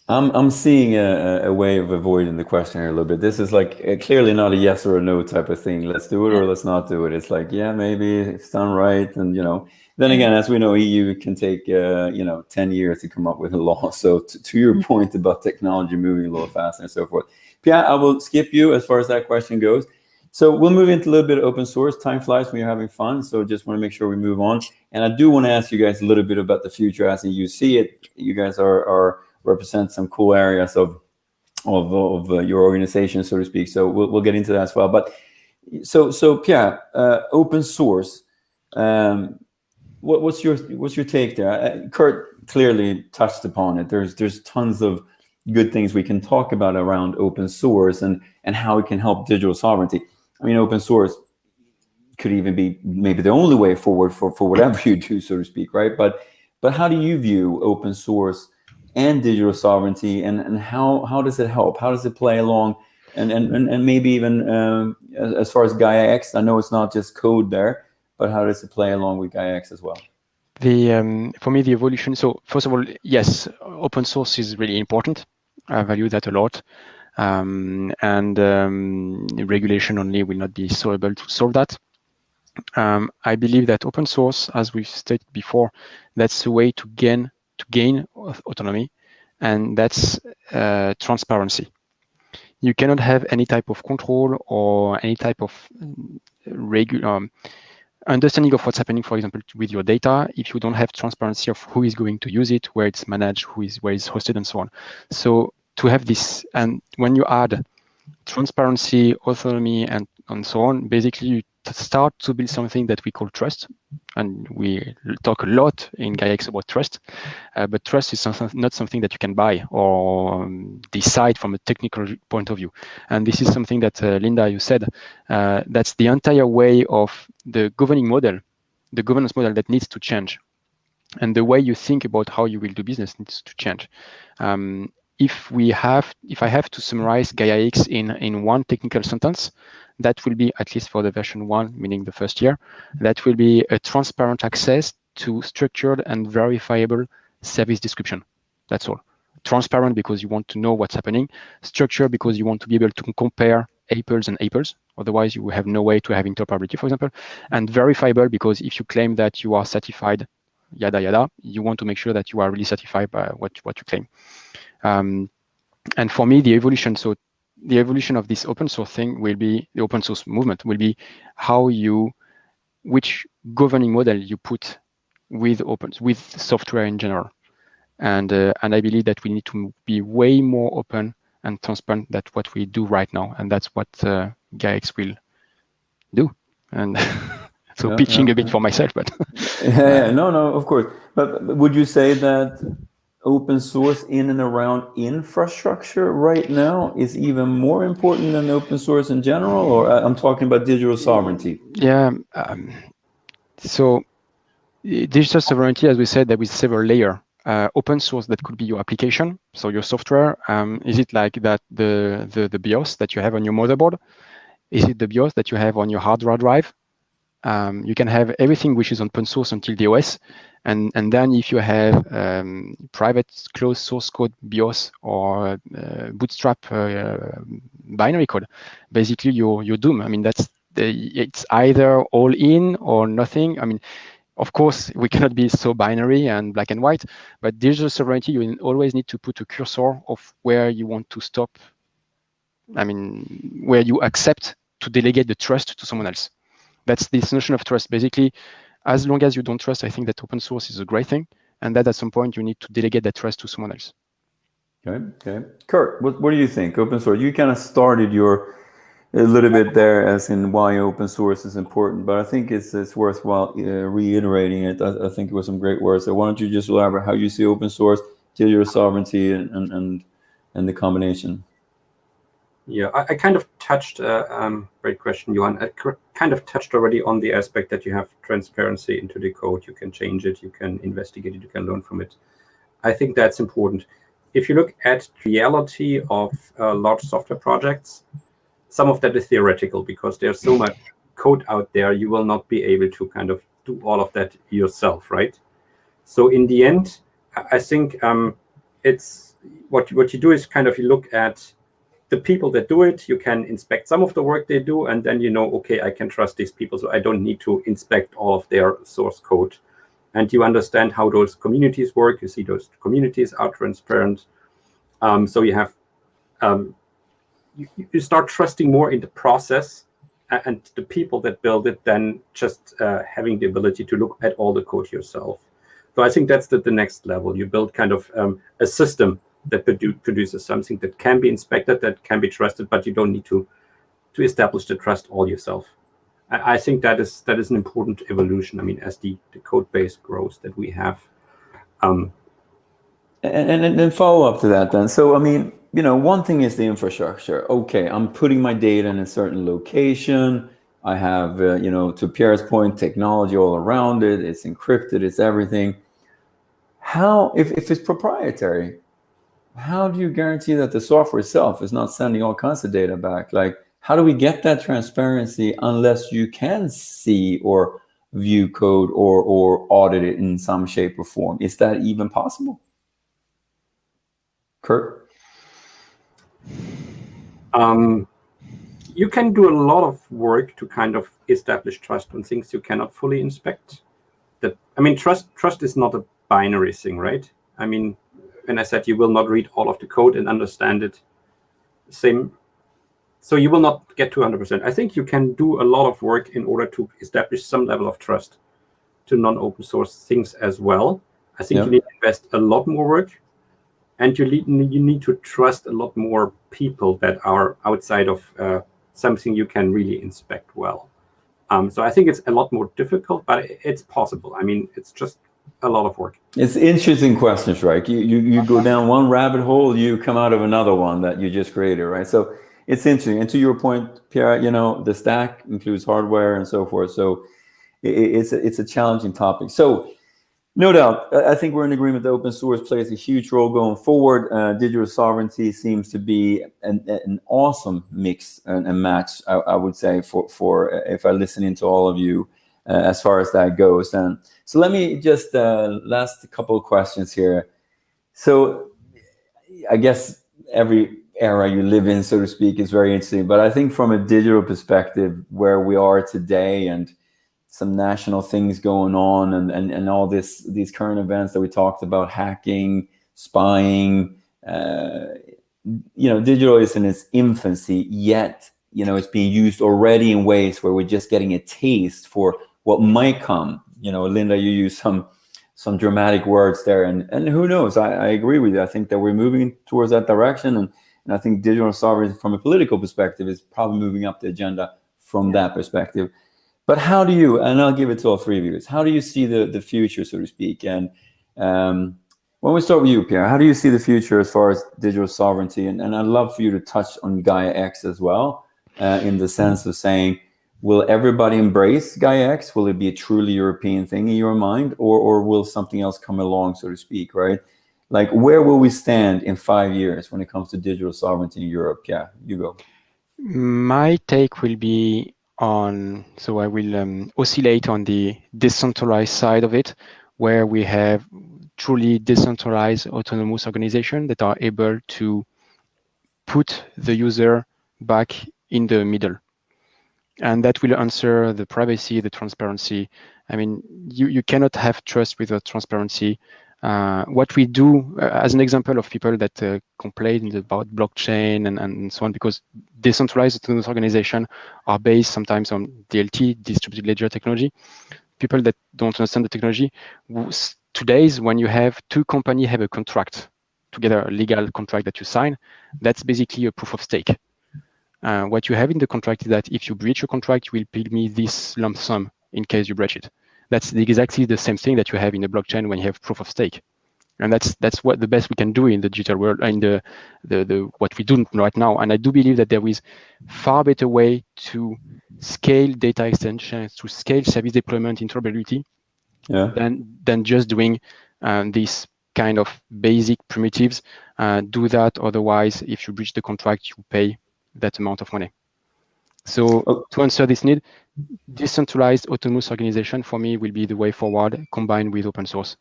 I'm seeing a way of avoiding the question here a little bit. This is like clearly not a yes or a no type of thing. Let's do it or let's not do it. It's like, yeah, maybe it's done right. And, then again, as we know, EU can take, 10 years to come up with a law. So to your point about technology moving a little faster and so forth. Pierre, I will skip you as far as that question goes. So we'll move into a little bit of open source. Time flies when you're having fun. So just want to make sure we move on. And I do want to ask you guys a little bit about the future as you see it. You guys are represent some cool areas of your organization, so to speak. So we'll get into that as well. But so Pierre, open source. What's your take there? Kurt clearly touched upon it. There's tons of good things we can talk about around open source and how it can help digital sovereignty. I mean, open source could even be maybe the only way forward for whatever you do, so to speak, right? But how do you view open source and digital sovereignty, and how does it help? How does it play along? And maybe even as far as Gaia-X, I know it's not just code there, but how does it play along with Gaia-X as well? For me, the evolution. So first of all, yes, open source is really important. I value that a lot, and regulation only will not be so able to solve that. I believe that open source, as we've stated before, that's a way to gain autonomy, and that's transparency. You cannot have any type of control or any type of understanding of what's happening, for example, with your data, if you don't have transparency of who is going to use it, where it's managed, where it's hosted, and so on. So to have this, and when you add transparency, autonomy, and so on, basically start to build something that we call trust. And we talk a lot in Gaia-X about trust, but trust is not something that you can buy or decide from a technical point of view. And this is something that, Linda, you said, that's the entire way of the governance model that needs to change. And the way you think about how you will do business needs to change. If I have to summarize Gaia-X in one technical sentence, that will be, at least for the version 1, meaning the first year, that will be a transparent access to structured and verifiable service description. That's all. Transparent because you want to know what's happening. Structured because you want to be able to compare apples and apples. Otherwise, you have no way to have interoperability, for example. And verifiable because if you claim that you are certified, yada, yada, you want to make sure that you are really certified by what you claim. And for me, the evolution of this open source thing will be, the open source movement will be which governing model you put with software in general. And I believe that we need to be way more open and transparent than what we do right now. And that's what Gaia-X will do. And so pitching a bit for myself, but no, of course. But would you say that open source in and around infrastructure right now is even more important than open source in general? Or I'm talking about digital sovereignty. Yeah. So digital sovereignty, as we said, there is several layers. Open source, that could be your application, so your software. Is it like that the BIOS that you have on your motherboard? Is it the BIOS that you have on your hard drive? You can have everything which is open source until the OS, and then if you have private closed source code BIOS or bootstrap binary code, basically you're doomed. I mean, it's either all in or nothing. I mean, of course, we cannot be so binary and black and white, but digital sovereignty, you always need to put a cursor of where you want to stop. I mean, where you accept to delegate the trust to someone else. That's this notion of trust. Basically, as long as you don't trust, I think that open source is a great thing, and that at some point you need to delegate that trust to someone else. Okay. Kurt, what do you think? Open source. You kind of started a little bit there, as in why open source is important, but I think it's worthwhile reiterating it. I think it was some great words. So why don't you just elaborate how you see open source, digital sovereignty, and the combination? Yeah, I kind of touched, great question, Johan. I kind of touched already on the aspect that you have transparency into the code. You can change it, you can investigate it, you can learn from it. I think that's important. If you look at reality of large software projects, some of that is theoretical because there's so much code out there, you will not be able to kind of do all of that yourself, right? So in the end, I think it's what you do is kind of you look at the people that do it, you can inspect some of the work they do, and then you know, okay, I can trust these people, so I don't need to inspect all of their source code. And you understand how those communities work. You see those communities are transparent. So you have, you start trusting more in the process and the people that build it than just having the ability to look at all the code yourself. So I think that's the next level. You build kind of a system that produces something that can be inspected, that can be trusted, but you don't need to establish the trust all yourself. I think that is an important evolution. I mean, as the code base grows that we have. And follow up to that then. So, I mean, one thing is the infrastructure. Okay, I'm putting my data in a certain location. I have, to Pierre's point, technology all around it. It's encrypted, it's everything. How, if it's proprietary, how do you guarantee that the software itself is not sending all kinds of data back? Like, how do we get that transparency unless you can see or view code or audit it in some shape or form? Is that even possible? Kurt? You can do a lot of work to kind of establish trust on things you cannot fully inspect. Trust is not a binary thing, right? I mean, when I said you will not read all of the code and understand it, same. So you will not get to 100%. I think you can do a lot of work in order to establish some level of trust to non-open source things as well. I think you need to invest a lot more work, and you need to trust a lot more people that are outside of something you can really inspect well. So I think it's a lot more difficult, but it's possible. I mean, it's just a lot of work. It's interesting questions, right? You go down one rabbit hole, you come out of another one that you just created, right? So it's interesting. And to your point, Pierre, the stack includes hardware and so forth. So it's a challenging topic. So no doubt, I think we're in agreement that open source plays a huge role going forward. Digital sovereignty seems to be an awesome mix and match, I would say, for if I listen into all of you as far as that goes. And so let me just last couple of questions here. So I guess every era you live in, so to speak, is very interesting. But I think from a digital perspective, where we are today and some national things going on and all these current events that we talked about, hacking, spying, digital is in its infancy, yet, it's being used already in ways where we're just getting a taste for what might come. Linda, you use some dramatic words there, and who knows? I agree with you. I think that we're moving towards that direction, and I think digital sovereignty from a political perspective is probably moving up the agenda from that perspective. But how do you, and I'll give it to all three of you, how do you see the future, so to speak? And when we start with you, Pierre, how do you see the future as far as digital sovereignty? And I'd love for you to touch on Gaia-X as well, in the sense of saying, will everybody embrace Gaia-X? Will it be a truly European thing in your mind? Or will something else come along, so to speak, right? Like, where will we stand in 5 years when it comes to digital sovereignty in Europe? Yeah, you go. My take will be so I will oscillate on the decentralized side of it, where we have truly decentralized autonomous organizations that are able to put the user back in the middle. And that will answer the privacy, the transparency. I mean, you cannot have trust without transparency. What we do, as an example of people that complain about blockchain and so on, because decentralized autonomous organizations are based sometimes on DLT, distributed ledger technology. People that don't understand the technology, today's when you have two companies have a contract together, a legal contract that you sign, that's basically a proof of stake. What you have in the contract is that if you breach your contract, you will pay me this lump sum in case you breach it. That's exactly the same thing that you have in the blockchain when you have proof of stake. And that's what the best we can do in the digital world, in the what we do right now. And I do believe that there is far better way to scale data extensions, to scale service deployment interoperability, than just doing this kind of basic primitives. Do that, otherwise, if you breach the contract, you pay that amount of money. So to answer this need, decentralized autonomous organization for me will be the way forward, combined with open source.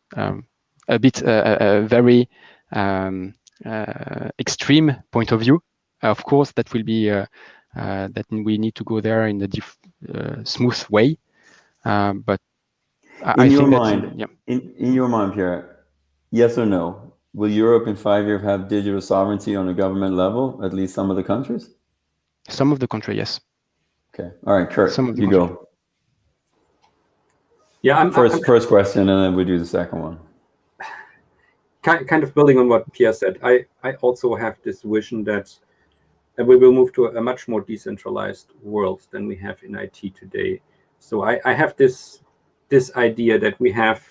A very extreme point of view. Of course, that will be that we need to go there in a smooth way. But I think that in your mind, Pierre, yes or no? Will Europe in 5 years have digital sovereignty on a government level? At least some of the countries. Some of the country, yes. Okay. All right, Kurt, you go. Yeah, first question, and then we do the second one. Kind of building on what Pierre said, I also have this vision that we will move to a much more decentralized world than we have in IT today. So I have this idea that we have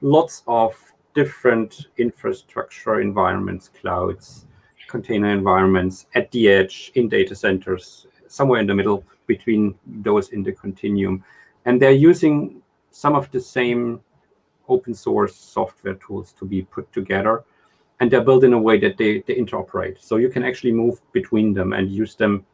lots of different infrastructure environments, clouds, container environments at the edge, in data centers, somewhere in the middle between those in the continuum. And they're using some of the same open source software tools to be put together. And they're built in a way that they interoperate. So you can actually move between them and use them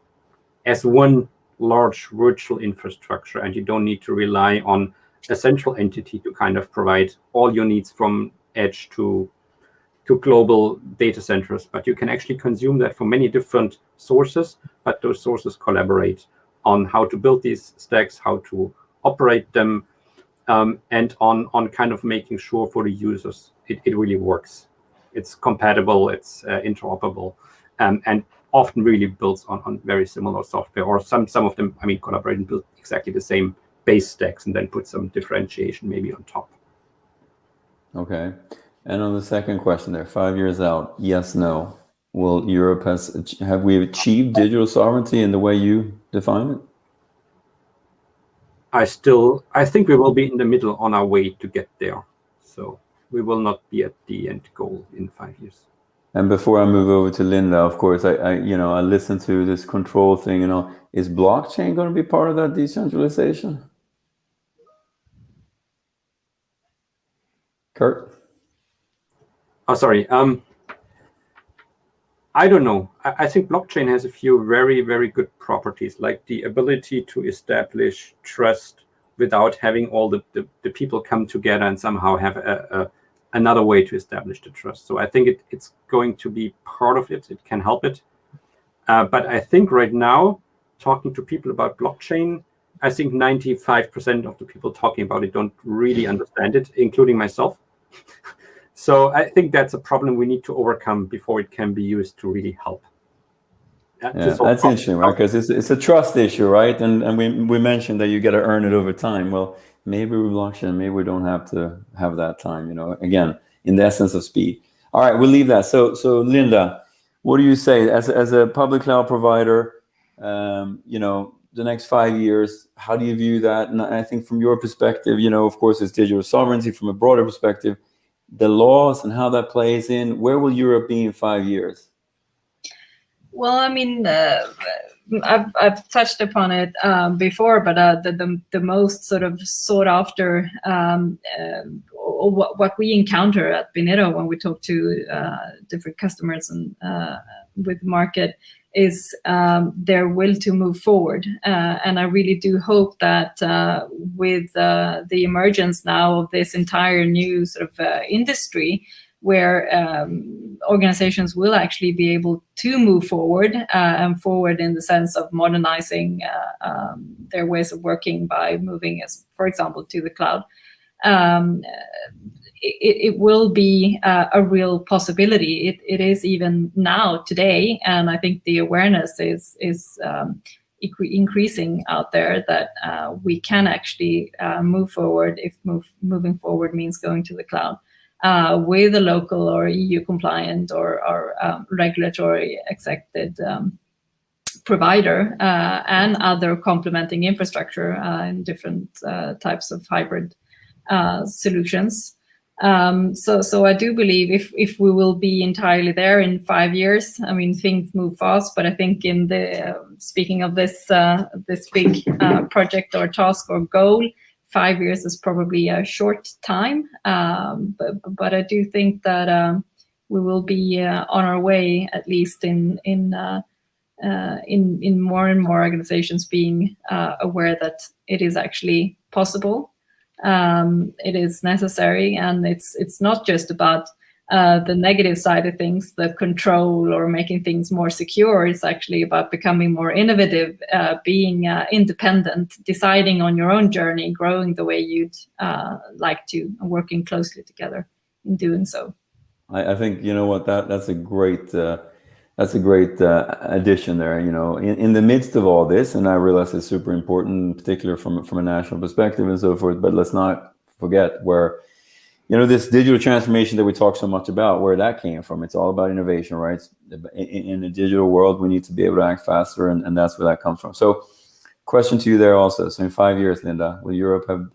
as one large virtual infrastructure. And you don't need to rely on a central entity to kind of provide all your needs from edge to global data centers, but you can actually consume that from many different sources, but those sources collaborate on how to build these stacks, how to operate them, and on kind of making sure for the users it really works. It's compatible, it's interoperable, and often really builds on very similar software, or some of them, I mean, collaborate and build exactly the same base stacks and then put some differentiation maybe on top. Okay. And on the second question there, 5 years out, yes, no. Will Europe have we achieved digital sovereignty in the way you define it? I think we will be in the middle on our way to get there. So we will not be at the end goal in 5 years. And before I move over to Linda, of course, I listened to this control thing. Is blockchain going to be part of that decentralization? Kurt? Oh, sorry. I don't know. I think blockchain has a few very, very good properties, like the ability to establish trust without having all the people come together and somehow have another way to establish the trust. So I think it's going to be part of it. It can help it. But I think right now, talking to people about blockchain, I think 95% of the people talking about it don't really understand it, including myself. So I think that's a problem we need to overcome before it can be used to really help. Yeah, that's interesting, right? Because it's a trust issue, right? And we mentioned that you got to earn it over time. Well, maybe with blockchain, maybe we don't have to have that time. Again, in the essence of speed. All right, we'll leave that. So Linda, what do you say as a public cloud provider? The next 5 years, how do you view that? And I think from your perspective, of course, it's digital sovereignty. From a broader perspective, the laws and how that plays in. Where will Europe be in 5 years? Well, I mean, I've touched upon it before, but the most sort of sought after, what we encounter at Binero when we talk to different customers and with the market is their will to move forward. And I really do hope that with the emergence now of this entire new sort of industry, where organizations will actually be able to move forward and forward in the sense of modernizing their ways of working by moving, for example, to the cloud. It will be a real possibility. It is even now today, and I think the awareness is increasing out there that we can actually move forward if moving forward means going to the cloud. With a local or EU compliant or regulatory accepted provider and other complementing infrastructure in different types of hybrid solutions. So I do believe if we will be entirely there in 5 years, I mean, things move fast, but I think in the speaking of this big project or task or goal, 5 years is probably a short time, but I do think that we will be on our way, at least in more and more organizations being aware that it is actually possible, it is necessary, and it's not just about the negative side of things, the control or making things more secure. It's actually about becoming more innovative, being independent, deciding on your own journey, growing the way you'd like to, and working closely together in doing so. I think, you know what, that's a great addition there. In the midst of all this, and I realize it's super important, in particular from a national perspective and so forth, but let's not forget where this digital transformation that we talk so much about, where that came from. It's all about innovation, right? In a digital world, we need to be able to act faster, and that's where that comes from. So question to you there also. So in 5 years, Linda, will Europe have,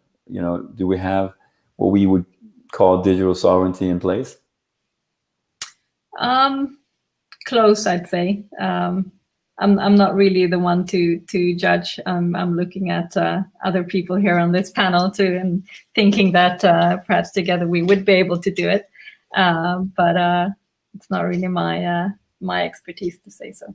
do we have what we would call digital sovereignty in place? Close, I'd say. I'm not really the one to judge. I'm looking at other people here on this panel too, and thinking that perhaps together we would be able to do it. But it's not really my expertise to say so.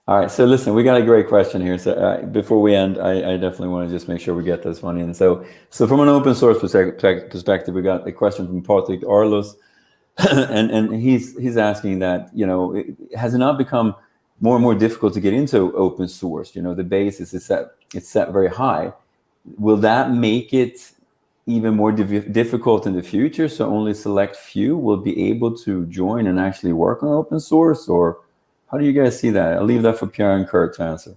All right. So listen, we got a great question here. So before we end, I definitely want to just make sure we get this one in. So from an open source perspective, we got a question from Patrick Arlos, and he's asking that has it not become more and more difficult to get into open source? The basis is set very high. Will that make it even more difficult in the future? So only select few will be able to join and actually work on open source? Or how do you guys see that? I'll leave that for Pierre and Kurt to answer.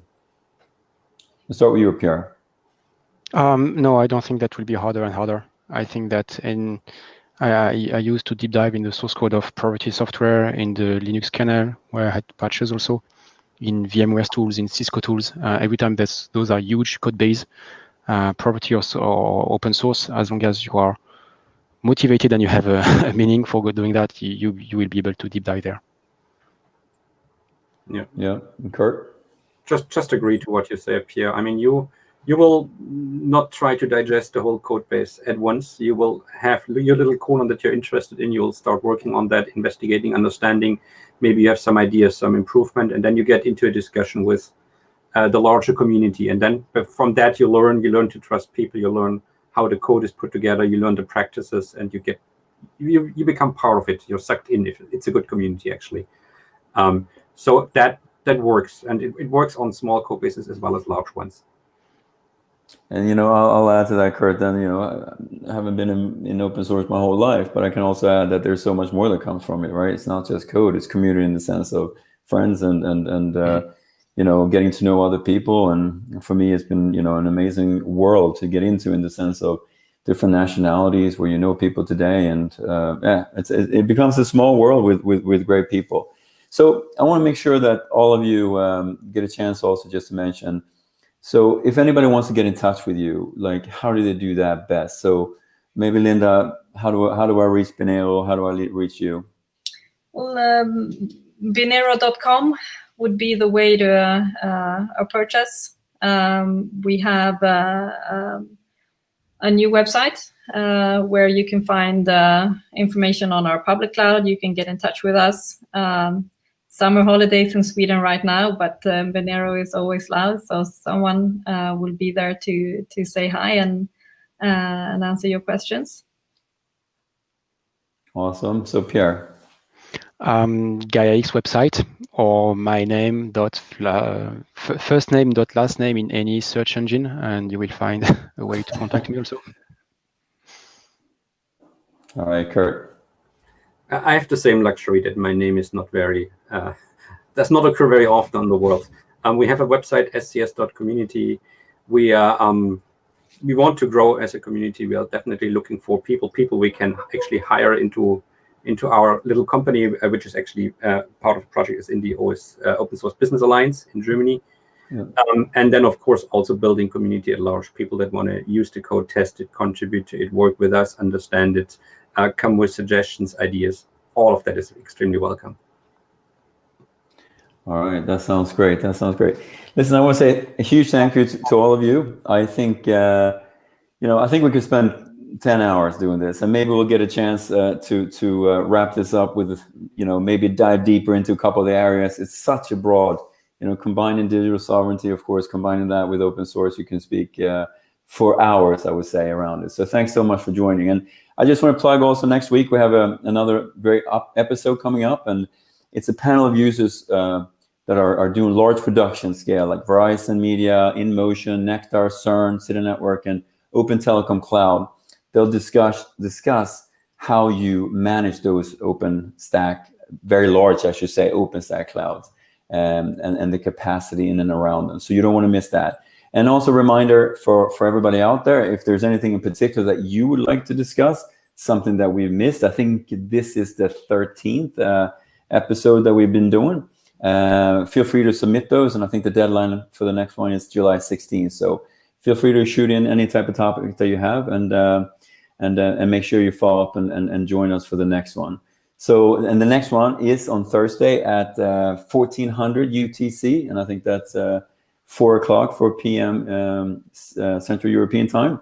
Let's start with you, Pierre. No, I don't think that will be harder and harder. I think that I used to deep dive in the source code of priority software in the Linux kernel, where I had patches also in VMware tools, in Cisco tools. Every time those are huge code base. property or open source, as long as you are motivated and you have a meaning for doing that, you will be able to deep dive there. Yeah. And Kurt? Just agree to what you say, Pierre. I mean, you will not try to digest the whole code base at once. You will have your little column that you're interested in. You'll start working on that, investigating, understanding. Maybe you have some ideas, some improvement, and then you get into a discussion with the larger community. And then from that, you learn to trust people. You learn how the code is put together. You learn the practices, and you become part of it. You're sucked in. If it's a good community, actually. So that works, and it works on small code bases as well as large ones. And I'll add to that, Kurt. Then I haven't been in open source my whole life, but I can also add that there's so much more that comes from it, right? It's not just code; it's community in the sense of friends and getting to know other people. And for me, it's been an amazing world to get into, in the sense of different nationalities where you know people today, and it becomes a small world with great people. So I want to make sure that all of you get a chance also just to mention. So if anybody wants to get in touch with you, like, how do they do that best? So maybe Linda, how do I reach Binero? How do I reach you? Well, Binero.com would be the way to approach us. We have a new website where you can find information on our public cloud. You can get in touch with us. Summer holidays in Sweden right now, but Binero is always loud, so someone will be there to say hi and answer your questions. Awesome. So Pierre. Gaia-X website, or my name first name dot last name in any search engine, and you will find a way to contact me also. All right, Kurt. I have the same luxury that my name is not very, does not occur very often in the world. We have a website, scs.community. We want to grow as a community. We are definitely looking for people we can actually hire into our little company, which is actually part of the project is in the Open Source Business Alliance in Germany. Yeah. And then, of course, also building community at large, people that want to use the code, test it, contribute to it, work with us, understand it, come with suggestions, ideas. All of that is extremely welcome. All right, that sounds great. Listen, I want to say a huge thank you to all of you. I think I think we could spend 10 hours doing this, and maybe we'll get a chance to wrap this up with maybe dive deeper into a couple of the areas. It's such a broad, combining digital sovereignty, of course, combining that with open source. You can speak for hours, I would say, around it. So thanks so much for joining. And I just want to plug also, next week we have another great episode coming up, and it's a panel of users that are doing large production scale, like Verizon Media, InMotion, Nectar, CERN, CityNetwork, and Open Telecom Cloud. They'll discuss how you manage those very large, I should say, OpenStack clouds, and the capacity in and around them. So you don't want to miss that. And also a reminder for everybody out there, if there's anything in particular that you would like to discuss, something that we've missed, I think this is the 13th episode that we've been doing. Feel free to submit those, and I think the deadline for the next one is July 16th. So feel free to shoot in any type of topic that you have, and make sure you follow up and join us for the next one. So, and the next one is on Thursday at 1400 UTC, and I think that's 4 p.m. Central European time.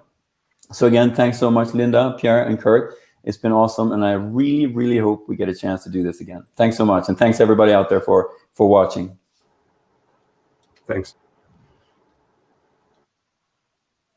So again, thanks so much, Linda, Pierre, and Kurt. It's been awesome, and I really, really hope we get a chance to do this again. Thanks so much, and thanks everybody out there for watching. Thanks.